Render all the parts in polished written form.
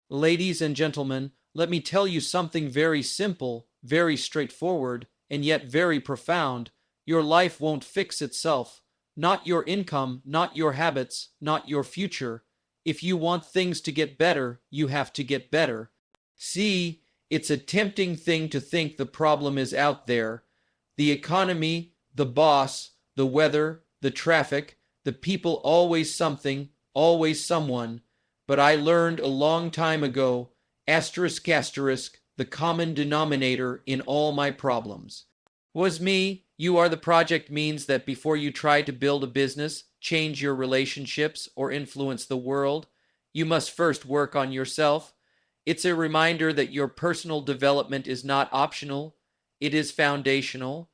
Ladies and gentlemen, let me tell you something very simple, very straightforward, and yet very profound. Your life won't fix itself. Not your income, not your habits, not your future. If you want things to get better, you have to get better. See, it's a tempting thing to think the problem is out there. The economy, the boss, the weather, the traffic, the people, always something, always someone. But I learned a long time ago, asterisk asterisk, the common denominator in all my problems was me. You are the project means that before you try to build a business, change your relationships, or influence the world, you must first work on yourself. It's a reminder that your personal development is not optional, it is foundational.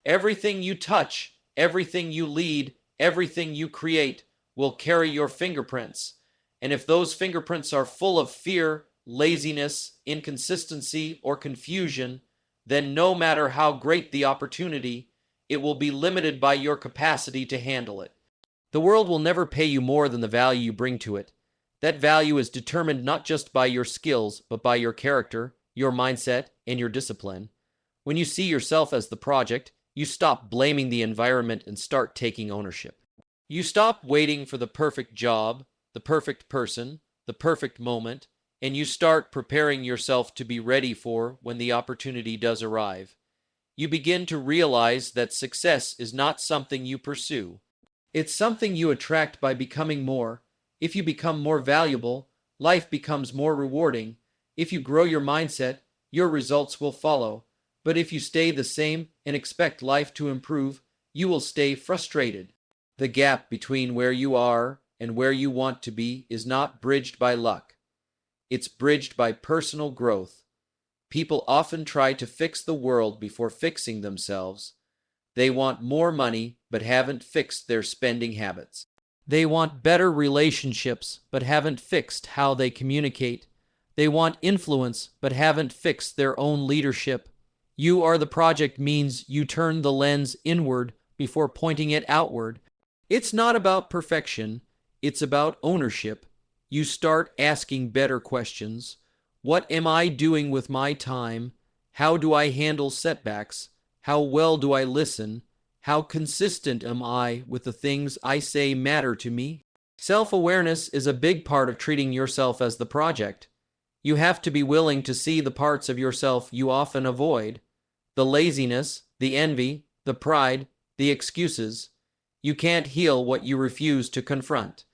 Everything you touch, everything you lead, everything you create will carry your fingerprints. And if those fingerprints are full of fear, laziness, inconsistency, or confusion, then no matter how great the opportunity, it will be limited by your capacity to handle it. The world will never pay you more than the value you bring to it. That value is determined not just by your skills, but by your character, your mindset, and your discipline. When you see yourself as the project, you stop blaming the environment and start taking ownership. You stop waiting for the perfect job, the perfect person, the perfect moment, and you start preparing yourself to be ready for when the opportunity does arrive. You begin to realize that success is not something you pursue. It's something you attract by becoming more. If you become more valuable, life becomes more rewarding. If you grow your mindset, your results will follow. But if you stay the same and expect life to improve, you will stay frustrated. The gap between where you are and where you want to be is not bridged by luck. It's bridged by personal growth. People often try to fix the world before fixing themselves. They want more money but haven't fixed their spending habits. They want better relationships but haven't fixed how they communicate. They want influence but haven't fixed their own leadership. You are the project means you turn the lens inward before pointing it outward. It's not about perfection, it's about ownership. You start asking better questions. What am I doing with my time? How do I handle setbacks? How well do I listen? How consistent am I with the things I say matter to me? Self-awareness is a big part of treating yourself as the project. You have to be willing to see the parts of yourself you often avoid. The laziness, the envy, the pride, the excuses. You can't heal what you refuse to confront.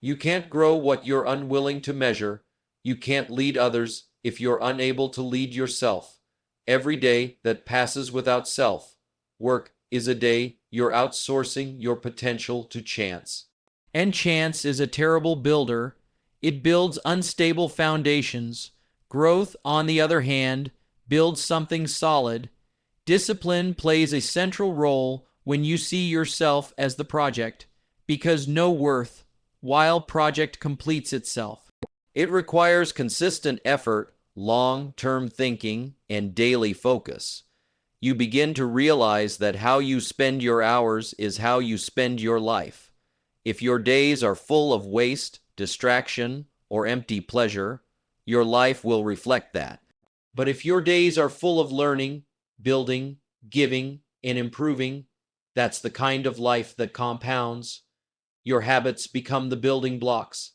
You can't grow what you're unwilling to measure. You can't lead others if you're unable to lead yourself. Every day that passes without self-work is a day you're outsourcing your potential to chance. And chance is a terrible builder. It builds unstable foundations. Growth, on the other hand, builds something solid. Discipline plays a central role when you see yourself as the project, because no worth while project completes itself. It requires consistent effort, long-term thinking, and daily focus. You begin to realize that how you spend your hours is how you spend your life. If your days are full of waste, distraction, or empty pleasure, your life will reflect that. But if your days are full of learning, building, giving, and improving, that's the kind of life that compounds. Your habits become the building blocks.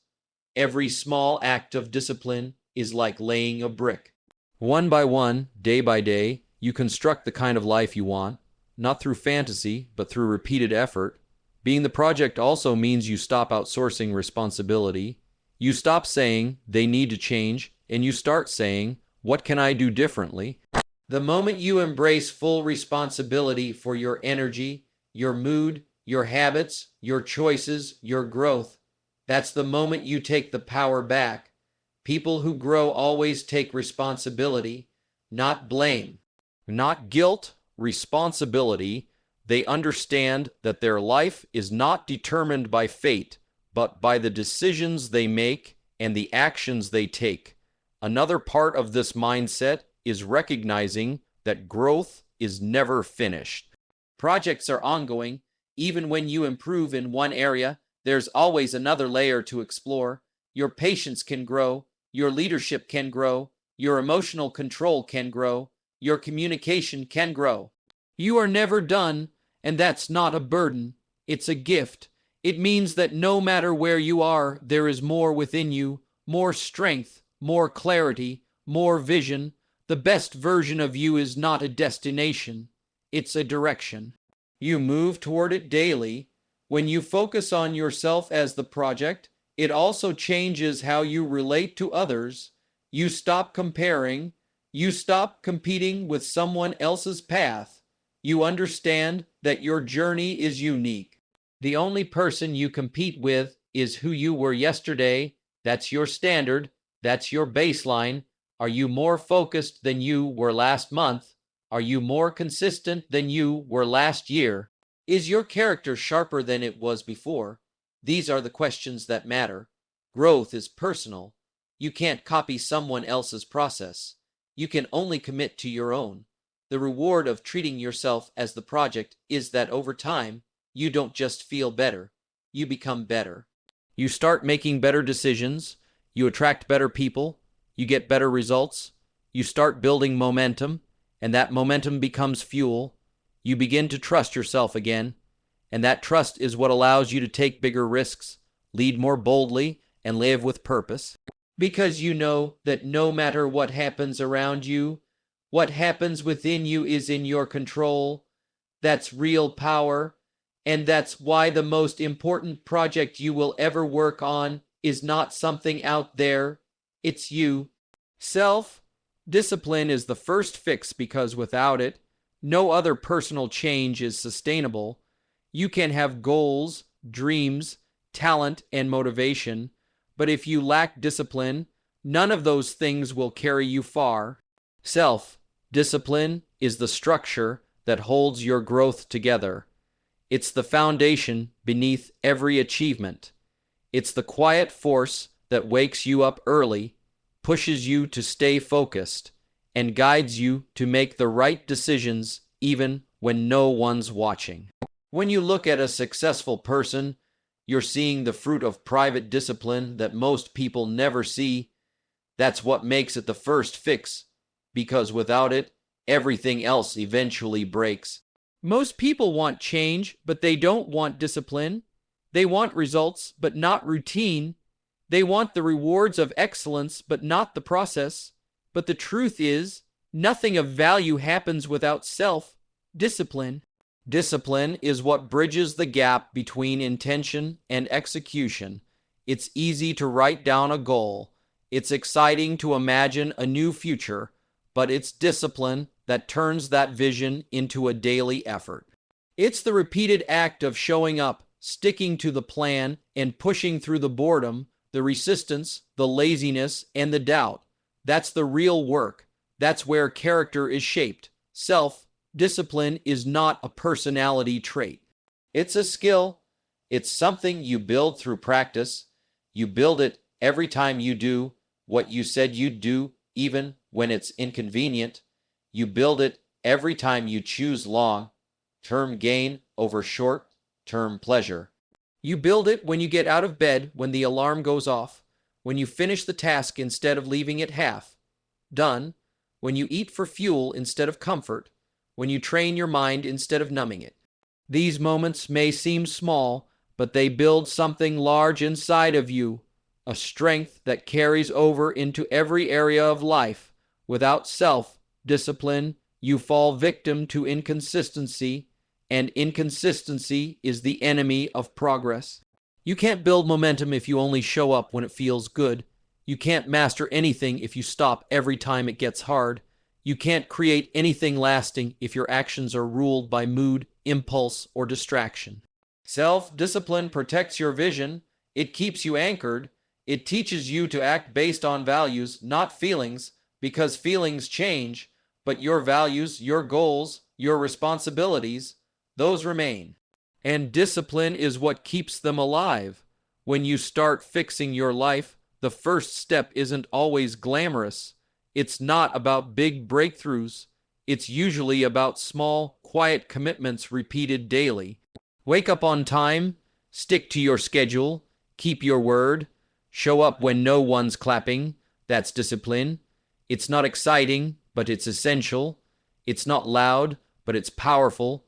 Every small act of discipline is like laying a brick. One by one, day by day, you construct the kind of life you want, not through fantasy, but through repeated effort. Being the project also means you stop outsourcing responsibility. You stop saying, they need to change, and you start saying, what can I do differently? The moment you embrace full responsibility for your energy, your mood, your habits, your choices, your growth, that's the moment you take the power back. People who grow always take responsibility, not blame. Not guilt, responsibility. They understand that their life is not determined by fate, but by the decisions they make and the actions they take. Another part of this mindset is recognizing that growth is never finished. Projects are ongoing. Even when you improve in one area, there's always another layer to explore. Your patience can grow, your leadership can grow, your emotional control can grow, your communication can grow. You are never done, and that's not a burden. It's a gift. It means that no matter where you are, there is more within you, more strength, more clarity, more vision. The best version of you is not a destination. It's a direction. You move toward it daily. When you focus on yourself as the project, it also changes how you relate to others. You stop comparing. You stop competing with someone else's path. You understand that your journey is unique. The only person you compete with is who you were yesterday. That's your standard. That's your baseline. Are you more focused than you were last month? Are you more consistent than you were last year? Is your character sharper than it was before? These are the questions that matter. Growth is personal. You can't copy someone else's process. You can only commit to your own. The reward of treating yourself as the project is that over time, you don't just feel better, you become better. You start making better decisions, you attract better people, you get better results, you start building momentum, and that momentum becomes fuel. You begin to trust yourself again, and that trust is what allows you to take bigger risks, lead more boldly, and live with purpose. Because you know that no matter what happens around you, what happens within you is in your control. That's real power, and that's why the most important project you will ever work on is not something out there, it's you. Self-discipline is the first fix because without it, no other personal change is sustainable. You can have goals, dreams, talent, and motivation, but if you lack discipline, none of those things will carry you far. Self-discipline is the structure that holds your growth together. It's the foundation beneath every achievement. It's the quiet force that wakes you up early, pushes you to stay focused, and guides you to make the right decisions even when no one's watching. When you look at a successful person, you're seeing the fruit of private discipline that most people never see. That's what makes it the first fix, because without it, everything else eventually breaks. Most people want change, but they don't want discipline. They want results, but not routine. They want the rewards of excellence, but not the process. But the truth is, nothing of value happens without self-discipline. Discipline is what bridges the gap between intention and execution. It's easy to write down a goal. It's exciting to imagine a new future, but it's discipline that turns that vision into a daily effort. It's the repeated act of showing up, sticking to the plan, and pushing through the boredom, the resistance, the laziness, and the doubt. That's the real work. That's where character is shaped. Self-discipline is not a personality trait. It's a skill. It's something you build through practice. You build it every time you do what you said you'd do, even when it's inconvenient. You build it every time you choose long-term gain over short-term pleasure. You build it when you get out of bed when the alarm goes off, when you finish the task instead of leaving it half done, when you eat for fuel instead of comfort, when you train your mind instead of numbing it. These moments may seem small, but they build something large inside of you, a strength that carries over into every area of life. Without self-discipline, you fall victim to inconsistency, and inconsistency is the enemy of progress. You can't build momentum if you only show up when it feels good. You can't master anything if you stop every time it gets hard. You can't create anything lasting if your actions are ruled by mood, impulse, or distraction. Self-discipline protects your vision. It keeps you anchored. It teaches you to act based on values, not feelings, because feelings change, but your values, your goals, your responsibilities, those remain. And discipline is what keeps them alive. When you start fixing your life, the first step isn't always glamorous. It's not about big breakthroughs. It's usually about small, quiet commitments repeated daily. Wake up on time, stick to your schedule, keep your word, show up when no one's clapping, That's discipline. It's not exciting, but it's essential. It's not loud, but it's powerful.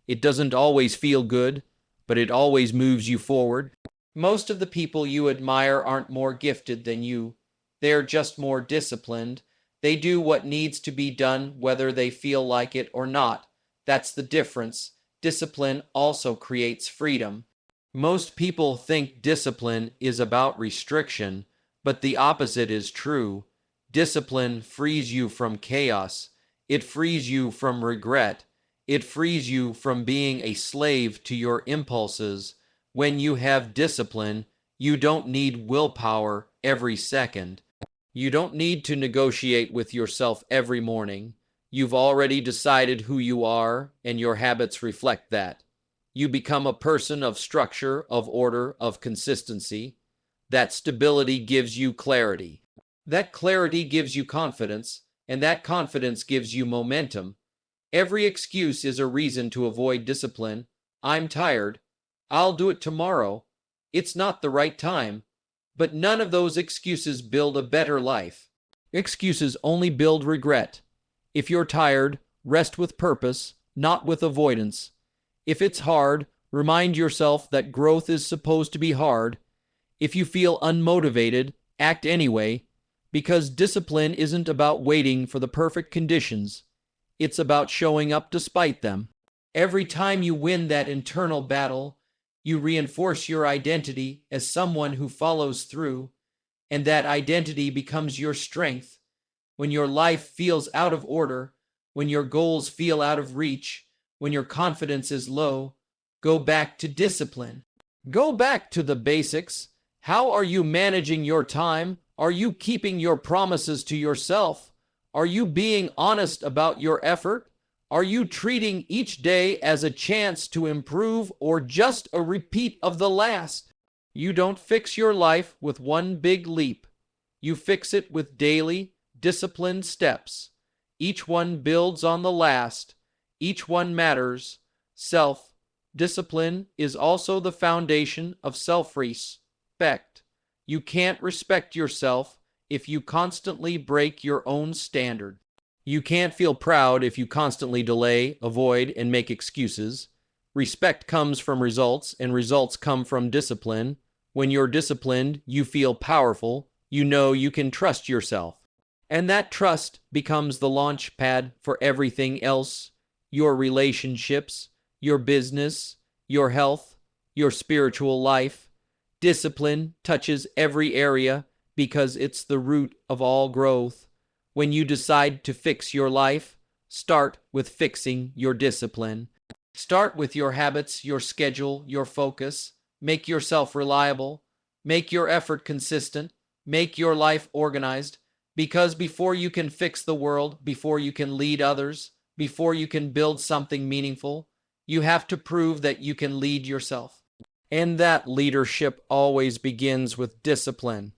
It doesn't always feel good, but it always moves you forward. Most of the people you admire aren't more gifted than you. They're just more disciplined. They do what needs to be done, whether they feel like it or not. That's the difference. Discipline also creates freedom. Most people think discipline is about restriction, but the opposite is true. Discipline frees you from chaos. It frees you from regret. It frees you from being a slave to your impulses. When you have discipline, you don't need willpower every second. You don't need to negotiate with yourself every morning. You've already decided who you are, and your habits reflect that. You become a person of structure, of order, of consistency. That stability gives you clarity. That clarity gives you confidence, and that confidence gives you momentum. Every excuse is a reason to avoid discipline. I'm tired. I'll do it tomorrow. It's not the right time. But none of those excuses build a better life. Excuses only build regret. If you're tired, rest with purpose, not with avoidance. If it's hard, remind yourself that growth is supposed to be hard. If you feel unmotivated, act anyway, because discipline isn't about waiting for the perfect conditions. It's about showing up despite them. Every time you win that internal battle, you reinforce your identity as someone who follows through, and that identity becomes your strength. When your life feels out of order, when your goals feel out of reach, when your confidence is low, go back to discipline. Go back to the basics. How are you managing your time? Are you keeping your promises to yourself? Are you being honest about your effort? Are you treating each day as a chance to improve or just a repeat of the last? You don't fix your life with one big leap. You fix it with daily, disciplined steps. Each one builds on the last. Each one matters. Self-discipline is also the foundation of self-respect. You can't respect yourself if you constantly break your own standard. You can't feel proud if you constantly delay, avoid, and make excuses. Respect comes from results, and results come from discipline. When you're disciplined, you feel powerful. You know you can trust yourself. And that trust becomes the launch pad for everything else. Your relationships, your business, your health, your spiritual life. Discipline touches every area because it's the root of all growth. When you decide to fix your life, start with fixing your discipline. Start with your habits, your schedule, your focus. Make yourself reliable. Make your effort consistent. Make your life organized. Because before you can fix the world, before you can lead others, before you can build something meaningful, you have to prove that you can lead yourself. And that leadership always begins with discipline.